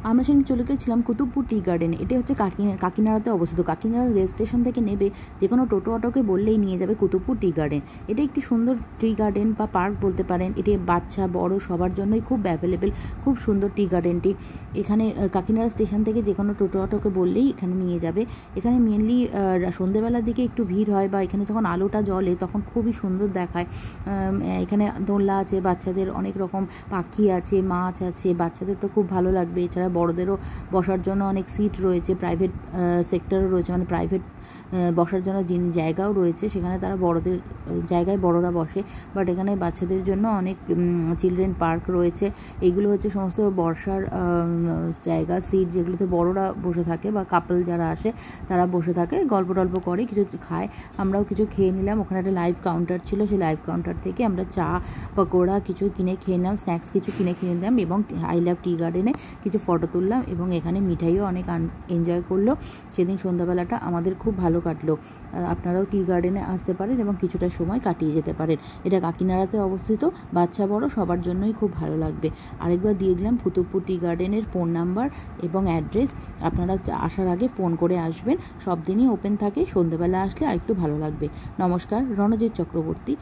আমরা সেখানে চলে গেছিলাম কুতুবপুর টি গার্ডেনে। এটা হচ্ছে কাকিনাড়াতে অবস্থিত। কাকিনাড়া রেল স্টেশন থেকে নেবে যে কোনো টোটো অটোকে বললেই নিয়ে যাবে কুতুবপুর টি গার্ডেন। এটা একটি সুন্দর টি গার্ডেন বা পার্ক বলতে পারেন। এটি বাচ্চা বড় সবার জন্যই খুব অ্যাভেলেবেল, খুব সুন্দর টি গার্ডেনটি। এখানে কাকিনাড়া স্টেশন থেকে যে কোনো টোটো অটোকে বললেই এখানে নিয়ে যাবে। এখানে মেনলি সন্ধ্যেবেলার দিকে একটু ভিড় হয়, বা এখানে যখন আলোটা জ্বলে তখন খুবই সুন্দর দেখায়। এখানে দোলনা আছে, বাচ্চাদের অনেক রকম পাখি আছে, মাছ আছে, বাচ্চাদের তো খুব ভালো লাগবে। এছাড়া বড়দেরও বসার জন্য অনেক সিট রয়েছে, প্রাইভেট সেক্টরও রয়েছে, মানে প্রাইভেট বসার জন্য জায়গাও রয়েছে। সেখানে তারা বড়দের জায়গায় বড়রা বসে, বাট এখানে বাচ্চাদের জন্য অনেক চিলড্রেন পার্ক রয়েছে। এগুলো হচ্ছে সমস্ত বর্ষার জায়গা, সিট যেগুলোতে বড়রা বসে থাকে বা কাপল যারা আসে তারা বসে থাকে, গল্প টল্প করে, কিছু খায়। আমরাও কিছু খেয়ে নিলাম। ওখানে একটা লাইভ কাউন্টার ছিল, সেই লাইভ কাউন্টার থেকে আমরা চা পকোড়া কিছু কিনে খেয়ে নিলাম, স্ন্যাক্স কিছু কিনে খেয়ে নিলাম, এবং আই লাভ টি গার্ডেনে কিছু ফটো তুললাম, এবং এখানে মিঠাইও অনেক এনজয় করলো। সেদিন সন্ধ্যাবেলাটা আমাদের খুব ভালো কাটলো। আপনারাও টি গার্ডেনে আসতে পারেন এবং কিছুটা সময় কাটিয়ে যেতে পারেন। এটা কাকিনাড়াতে অবস্থিত, বাচ্চা বড় সবার জন্যই খুব ভালো লাগবে। আরেকবার দিয়ে দিলাম কুতুবপুর টি গার্ডেনের ফোন নাম্বার এবং অ্যাড্রেস। আপনারা আসার আগে ফোন করে আসবেন। সব দিনই ওপেন থাকে, সন্ধ্যাবেলা আসলে আরেকটু ভালো লাগবে। নমস্কার, রণজিৎ চক্রবর্তী।